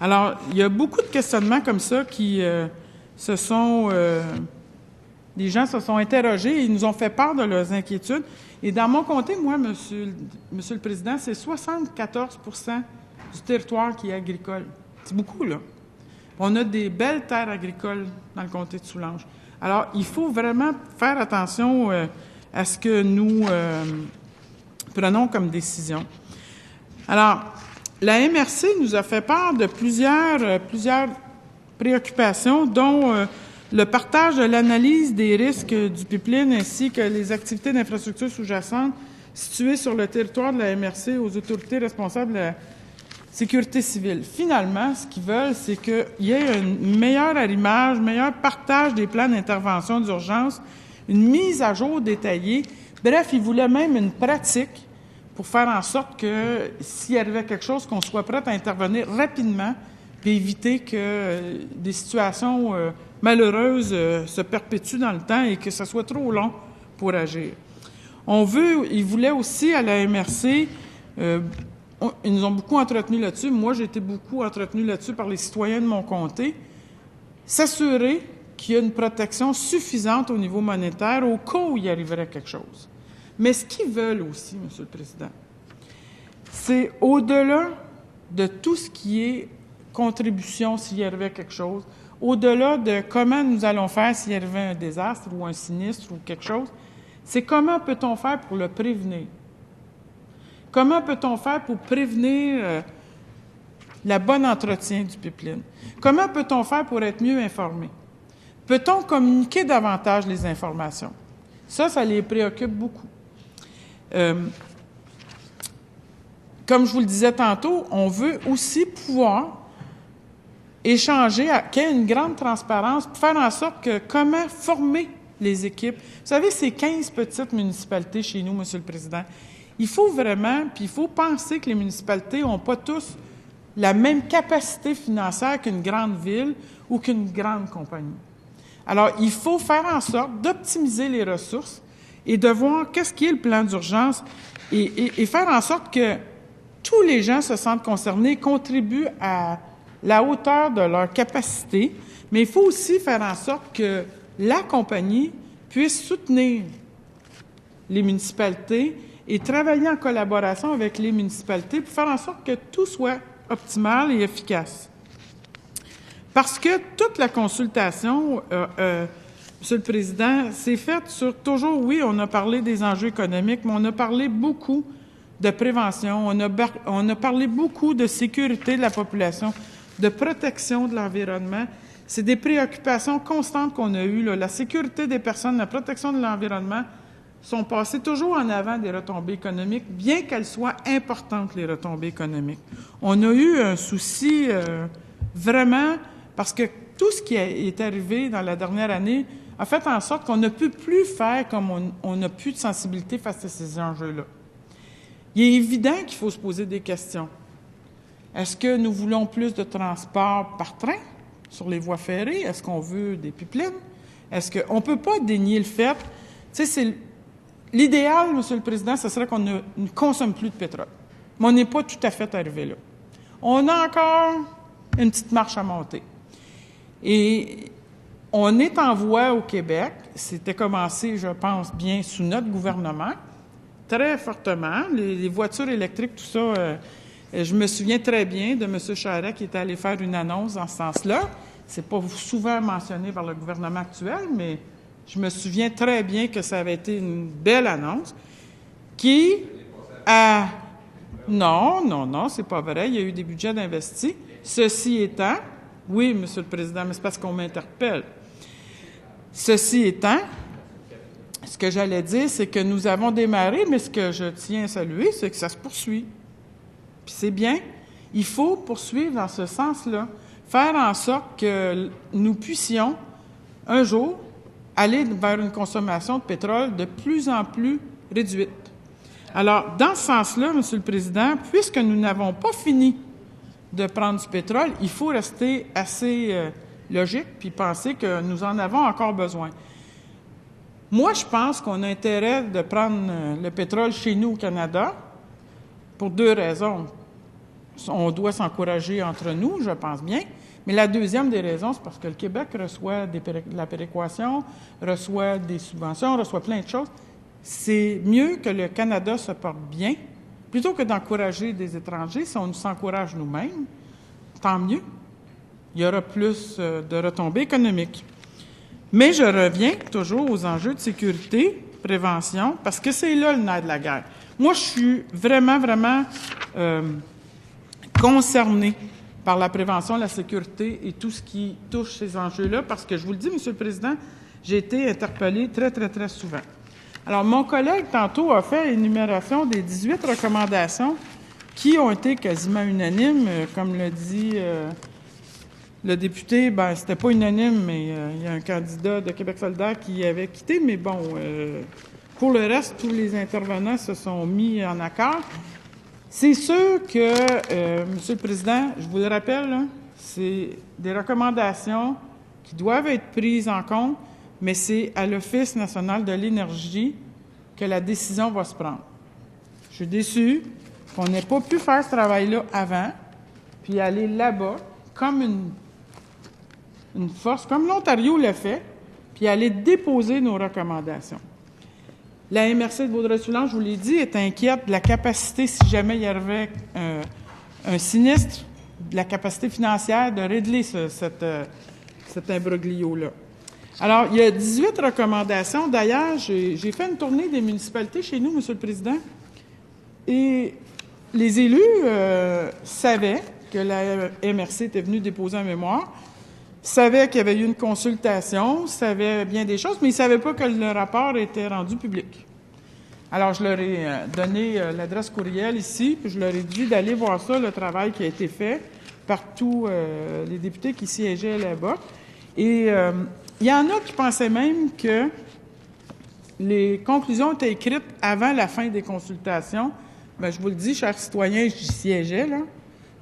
Alors, il y a beaucoup de questionnements comme ça qui les gens se sont interrogés et ils nous ont fait part de leurs inquiétudes. Et dans mon comté, moi, Monsieur le Président, c'est 74 du territoire qui est agricole. C'est beaucoup, là. On a des belles terres agricoles dans le comté de Soulanges. Alors, il faut vraiment faire attention à ce que nous prenons comme décision. Alors, la MRC nous a fait part de plusieurs préoccupations, dont le partage de l'analyse des risques du pipeline ainsi que les activités d'infrastructure sous-jacentes situées sur le territoire de la MRC aux autorités responsables de la sécurité civile. Finalement, ce qu'ils veulent, c'est qu'il y ait un meilleur arrimage, meilleur partage des plans d'intervention d'urgence, une mise à jour détaillée. Bref, ils voulaient même une pratique pour faire en sorte que, s'il arrivait quelque chose, qu'on soit prêt à intervenir rapidement puis éviter que des situations malheureuses se perpétuent dans le temps et que ce soit trop long pour agir. Ils voulaient aussi, à la MRC, ils nous ont beaucoup entretenu là-dessus. Moi, j'ai été beaucoup entretenu là-dessus par les citoyens de mon comté. S'assurer qu'il y a une protection suffisante au niveau monétaire au cas où il arriverait quelque chose. Mais ce qu'ils veulent aussi, M. le Président, c'est au-delà de tout ce qui est contribution s'il y arrivait quelque chose, au-delà de comment nous allons faire s'il y arrivait un désastre ou un sinistre ou quelque chose, c'est comment peut-on faire pour le prévenir? Comment peut-on faire pour prévenir le bon entretien du pipeline? Comment peut-on faire pour être mieux informé? Peut-on communiquer davantage les informations? Ça les préoccupe beaucoup. Comme je vous le disais tantôt, on veut aussi pouvoir échanger, qu'il y ait une grande transparence pour faire en sorte que comment former les équipes. Vous savez, c'est 15 petites municipalités chez nous, Monsieur le Président. Il faut vraiment, puis il faut penser que les municipalités n'ont pas tous la même capacité financière qu'une grande ville ou qu'une grande compagnie. Alors, il faut faire en sorte d'optimiser les ressources et de voir qu'est-ce qui est le plan d'urgence et faire en sorte que tous les gens se sentent concernés, contribuent à la hauteur de leur capacité, mais il faut aussi faire en sorte que la compagnie puisse soutenir les municipalités et travailler en collaboration avec les municipalités pour faire en sorte que tout soit optimal et efficace. Parce que toute la consultation, Monsieur le Président, s'est faite sur toujours, oui, on a parlé des enjeux économiques, mais on a parlé beaucoup de prévention, on a parlé beaucoup de sécurité de la population, de protection de l'environnement. C'est des préoccupations constantes qu'on a eues, là. La sécurité des personnes, la protection de l'environnement sont passées toujours en avant des retombées économiques, bien qu'elles soient importantes, les retombées économiques. On a eu un souci vraiment, parce que tout ce qui est arrivé dans la dernière année a fait en sorte qu'on ne peut plus faire comme on n'a plus de sensibilité face à ces enjeux-là. Il est évident qu'il faut se poser des questions. Est-ce que nous voulons plus de transport par train sur les voies ferrées? Est-ce qu'on veut des pipelines? Est-ce qu'on ne peut pas dénier le fait? Tu sais, c'est l'idéal, Monsieur le Président, ce serait qu'on ne consomme plus de pétrole. Mais on n'est pas tout à fait arrivé là. On a encore une petite marche à monter. Et on est en voie au Québec. C'était commencé, je pense, bien sous notre gouvernement, très fortement. Les voitures électriques, tout ça, je me souviens très bien de M. Charest qui était allé faire une annonce dans ce sens-là. C'est pas souvent mentionné par le gouvernement actuel, mais je me souviens très bien que ça avait été une belle annonce qui a... Non, c'est pas vrai. Il y a eu des budgets d'investis. Ceci étant... Oui, Monsieur le Président, mais c'est parce qu'on m'interpelle. Ceci étant, ce que j'allais dire, c'est que nous avons démarré, mais ce que je tiens à saluer, c'est que ça se poursuit. Puis c'est bien. Il faut poursuivre dans ce sens-là, faire en sorte que nous puissions, un jour, aller vers une consommation de pétrole de plus en plus réduite. Alors, dans ce sens-là, Monsieur le Président, puisque nous n'avons pas fini de prendre du pétrole, il faut rester assez logique puis penser que nous en avons encore besoin. Moi, je pense qu'on a intérêt de prendre le pétrole chez nous au Canada pour deux raisons. on doit s'encourager entre nous, je pense bien. Mais la deuxième des raisons, c'est parce que le Québec reçoit de la péréquation, reçoit des subventions, reçoit plein de choses. C'est mieux que le Canada se porte bien, plutôt que d'encourager des étrangers. Si on s'encourage nous-mêmes, tant mieux. Il y aura plus de retombées économiques. Mais je reviens toujours aux enjeux de sécurité, prévention, parce que c'est là le nerf de la guerre. Moi, je suis vraiment, vraiment concernée par la prévention, la sécurité et tout ce qui touche ces enjeux-là, parce que je vous le dis, M. le Président, j'ai été interpellée très, très, très souvent. Alors, mon collègue, tantôt, a fait énumération des 18 recommandations qui ont été quasiment unanimes, comme le dit le député. Bien, c'était pas unanime, mais il y a un candidat de Québec solidaire qui avait quitté, mais bon, pour le reste, tous les intervenants se sont mis en accord. C'est sûr que, Monsieur le Président, je vous le rappelle, là, c'est des recommandations qui doivent être prises en compte, mais c'est à l'Office national de l'énergie que la décision va se prendre. Je suis déçue qu'on n'ait pas pu faire ce travail-là avant, puis aller là-bas comme une force, comme l'Ontario l'a fait, puis aller déposer nos recommandations. La MRC de Vaudreuil-Soulanges, je vous l'ai dit, est inquiète de la capacité, si jamais il y avait un sinistre, de la capacité financière de régler cet imbroglio-là. Alors, il y a 18 recommandations. D'ailleurs, j'ai fait une tournée des municipalités chez nous, M. le Président, et les élus savaient que la MRC était venue déposer un mémoire, savaient qu'il y avait eu une consultation, savaient bien des choses, mais ils ne savaient pas que le rapport était rendu public. Alors, je leur ai donné l'adresse courriel ici, puis je leur ai dit d'aller voir ça, le travail qui a été fait par tous les députés qui siégeaient là-bas. Et il y en a qui pensaient même que les conclusions étaient écrites avant la fin des consultations. Bien, je vous le dis, chers citoyens, j'y siégeais, là.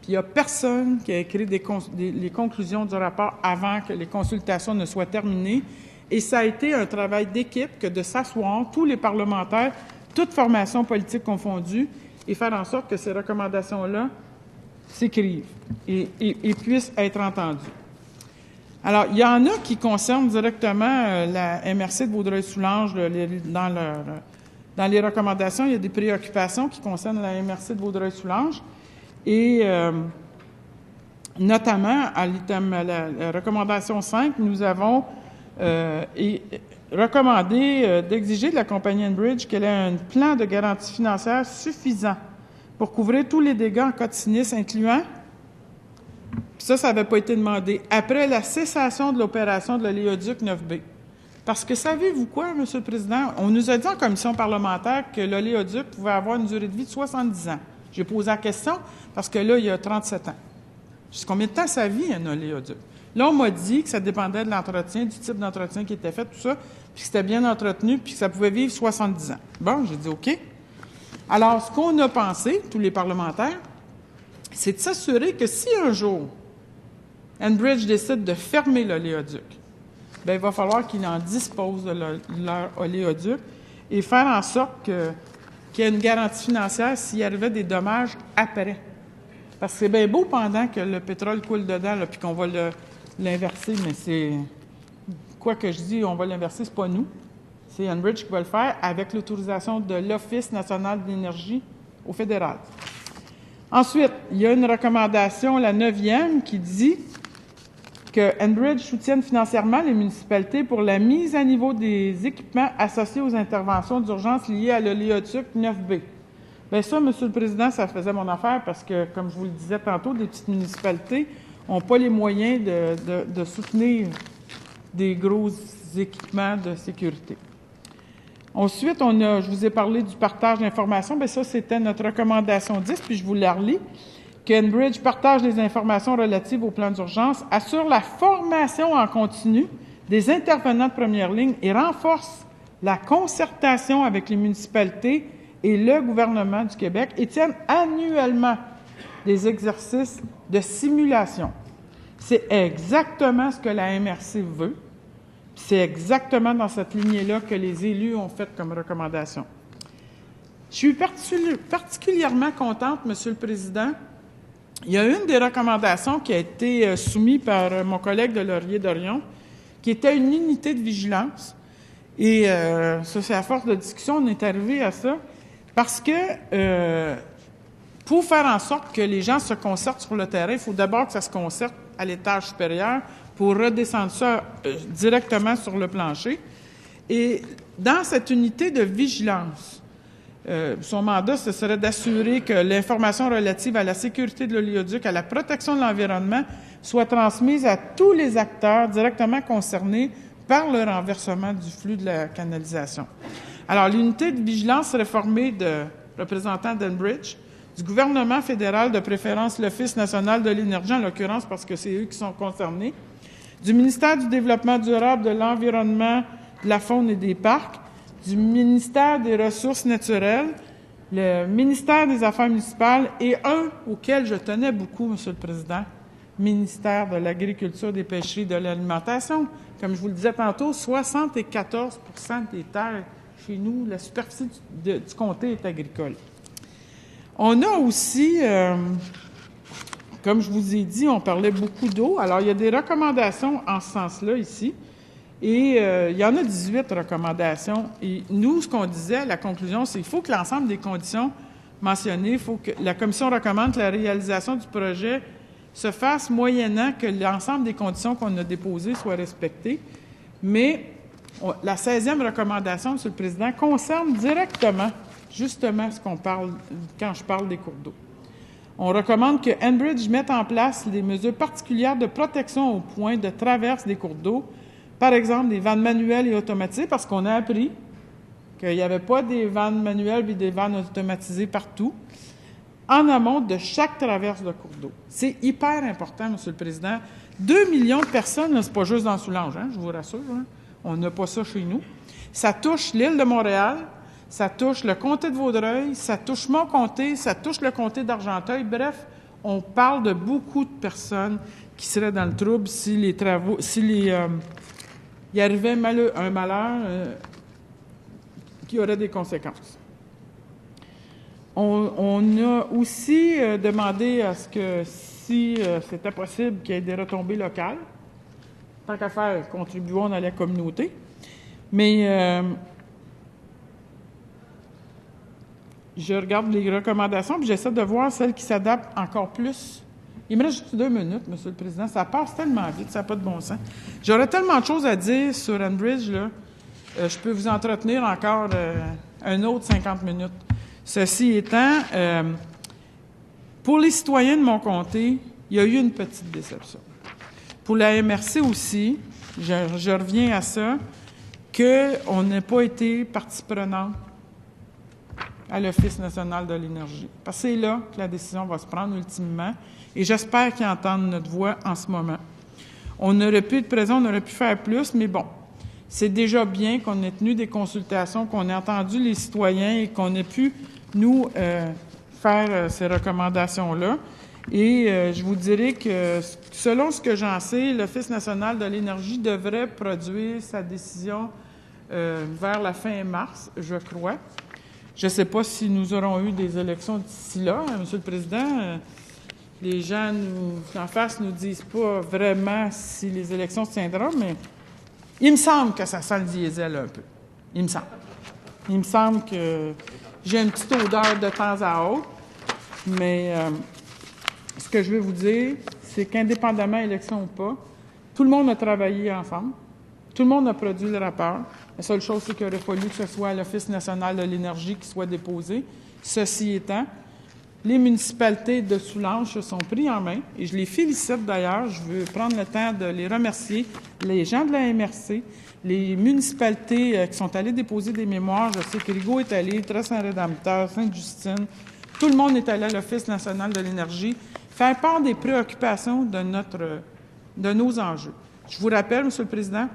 Puis il n'y a personne qui a écrit les conclusions du rapport avant que les consultations ne soient terminées. Et ça a été un travail d'équipe que de s'asseoir, tous les parlementaires, toutes formations politiques confondues, et faire en sorte que ces recommandations-là s'écrivent et puissent être entendues. Alors, il y en a qui concernent directement la MRC de Vaudreuil-Soulanges dans les recommandations. Il y a des préoccupations qui concernent la MRC de Vaudreuil-Soulanges. Et notamment, à l'item, la recommandation 5, nous avons recommandé d'exiger de la compagnie Enbridge qu'elle ait un plan de garantie financière suffisant pour couvrir tous les dégâts en cas de sinistre, incluant, ça n'avait pas été demandé, après la cessation de l'opération de l'oléoduc 9B. Parce que savez-vous quoi, M. le Président? On nous a dit en commission parlementaire que l'oléoduc pouvait avoir une durée de vie de 70 ans. J'ai posé la question parce que là, il y a 37 ans. Je sais combien de temps ça vit, un oléoduc? Là, on m'a dit que ça dépendait de l'entretien, du type d'entretien qui était fait, tout ça, puis que c'était bien entretenu, puis que ça pouvait vivre 70 ans. Bon, j'ai dit OK. Alors, ce qu'on a pensé, tous les parlementaires, c'est de s'assurer que si un jour, Enbridge décide de fermer l'oléoduc, bien, il va falloir qu'ils en disposent de leur oléoduc et faire en sorte qu'il y ait une garantie financière s'il y arrivait des dommages après. Parce que c'est bien beau pendant que le pétrole coule dedans, là, puis qu'on va l'inverser, mais c'est... Quoi que je dis, on va l'inverser, c'est pas nous. C'est Enbridge qui va le faire avec l'autorisation de l'Office national de l'énergie au fédéral. Ensuite, il y a une recommandation, la 9e, qui dit que Enbridge soutienne financièrement les municipalités pour la mise à niveau des équipements associés aux interventions d'urgence liées à l'oléoduc 9B. Bien ça, M. le Président, ça faisait mon affaire parce que, comme je vous le disais tantôt, des petites municipalités n'ont pas les moyens de soutenir des gros équipements de sécurité. Ensuite, je vous ai parlé du partage d'informations. Bien ça, c'était notre recommandation 10, puis je vous la relis. Qu'Enbridge partage les informations relatives au plan d'urgence, assure la formation en continu des intervenants de première ligne et renforce la concertation avec les municipalités et le gouvernement du Québec et tiennent annuellement des exercices de simulation. C'est exactement ce que la MRC veut. C'est exactement dans cette lignée-là que les élus ont fait comme recommandation. Je suis particulièrement contente, M. le Président, Il y a une des recommandations qui a été soumise par mon collègue de Laurier-Dorion, qui était une unité de vigilance. Et ça, c'est à force de discussion, on est arrivé à ça, parce que pour faire en sorte que les gens se concertent sur le terrain, il faut d'abord que ça se concerte à l'étage supérieur pour redescendre ça directement sur le plancher. Et dans cette unité de vigilance, son mandat, ce serait d'assurer que l'information relative à la sécurité de l'oléoduc, à la protection de l'environnement, soit transmise à tous les acteurs directement concernés par le renversement du flux de la canalisation. Alors, l'unité de vigilance serait formée de représentants d'Enbridge, du gouvernement fédéral, de préférence l'Office national de l'énergie, en l'occurrence parce que c'est eux qui sont concernés, du ministère du Développement durable, de l'Environnement, de la Faune et des Parcs, du ministère des Ressources naturelles, le ministère des Affaires municipales et un auquel je tenais beaucoup, Monsieur le Président, ministère de l'Agriculture, des Pêcheries et de l'Alimentation. Comme je vous le disais tantôt, 74 des terres chez nous, la superficie du comté est agricole. On a aussi, comme je vous ai dit, on parlait beaucoup d'eau. Alors, il y a des recommandations en ce sens-là ici. Et il y en a 18 recommandations. Et nous, ce qu'on disait, la conclusion, c'est qu'il faut que l'ensemble des conditions mentionnées, il faut que la Commission recommande que la réalisation du projet se fasse moyennant que l'ensemble des conditions qu'on a déposées soient respectées. Mais la 16e recommandation, Monsieur le Président, concerne directement, justement, ce qu'on parle quand je parle des cours d'eau. On recommande que Enbridge mette en place des mesures particulières de protection au point de traverse des cours d'eau, par exemple des vannes manuelles et automatisées, parce qu'on a appris qu'il n'y avait pas des vannes manuelles et des vannes automatisées partout, en amont de chaque traverse de cours d'eau. C'est hyper important, Monsieur le Président. 2 millions de personnes, c'est pas juste dans Soulanges, je vous rassure, on n'a pas ça chez nous. Ça touche l'île de Montréal, ça touche le comté de Vaudreuil, ça touche mon comté, ça touche le comté d'Argenteuil. Bref, on parle de beaucoup de personnes qui seraient dans le trouble si les travaux, il y arrivait un malheur qui aurait des conséquences. On a aussi demandé à ce que, si c'était possible, qu'il y ait des retombées locales, tant qu'à faire, contribuons dans la communauté. Mais je regarde les recommandations, puis j'essaie de voir celles qui s'adaptent encore plus. Il me reste juste 2 minutes, Monsieur le Président. Ça passe tellement vite, ça n'a pas de bon sens. J'aurais tellement de choses à dire sur Enbridge, là. Je peux vous entretenir encore un autre 50 minutes. Ceci étant, pour les citoyens de mon comté, il y a eu une petite déception. Pour la MRC aussi, je reviens à ça, qu'on n'ait pas été partie prenante à l'Office national de l'énergie. Parce que c'est là que la décision va se prendre ultimement, et j'espère qu'ils entendent notre voix en ce moment. On aurait pu être présent, on aurait pu faire plus, mais bon, c'est déjà bien qu'on ait tenu des consultations, qu'on ait entendu les citoyens et qu'on ait pu, nous, faire ces recommandations-là. Et je vous dirais que, selon ce que j'en sais, l'Office national de l'énergie devrait produire sa décision vers la fin mars, je crois. Je ne sais pas si nous aurons eu des élections d'ici là, Monsieur le Président. Les gens en face ne nous disent pas vraiment si les élections se tiendront, mais il me semble que ça sent le diesel un peu. Il me semble. Il me semble que j'ai une petite odeur de temps à autre, mais ce que je veux vous dire, c'est qu'indépendamment, élection ou pas, tout le monde a travaillé ensemble. Tout le monde a produit le rapport. La seule chose, c'est qu'il aurait fallu que ce soit à l'Office national de l'énergie qui soit déposé. Ceci étant, les municipalités de Soulanges se sont pris en main, et je les félicite d'ailleurs. Je veux prendre le temps de les remercier, les gens de la MRC, les municipalités qui sont allées déposer des mémoires. Je sais que Rigaud est allé, Tres-Saint-Rédempteur, Sainte-Justine. Tout le monde est allé à l'Office national de l'énergie faire part des préoccupations de nos enjeux. Je vous rappelle, Monsieur le Président,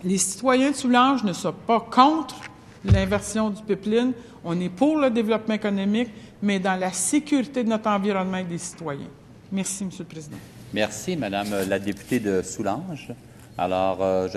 les citoyens de Soulanges ne sont pas contre l'inversion du pipeline. On est pour le développement économique, mais dans la sécurité de notre environnement et des citoyens. Merci, Monsieur le Président. Merci, Madame la députée de Soulanges. Alors,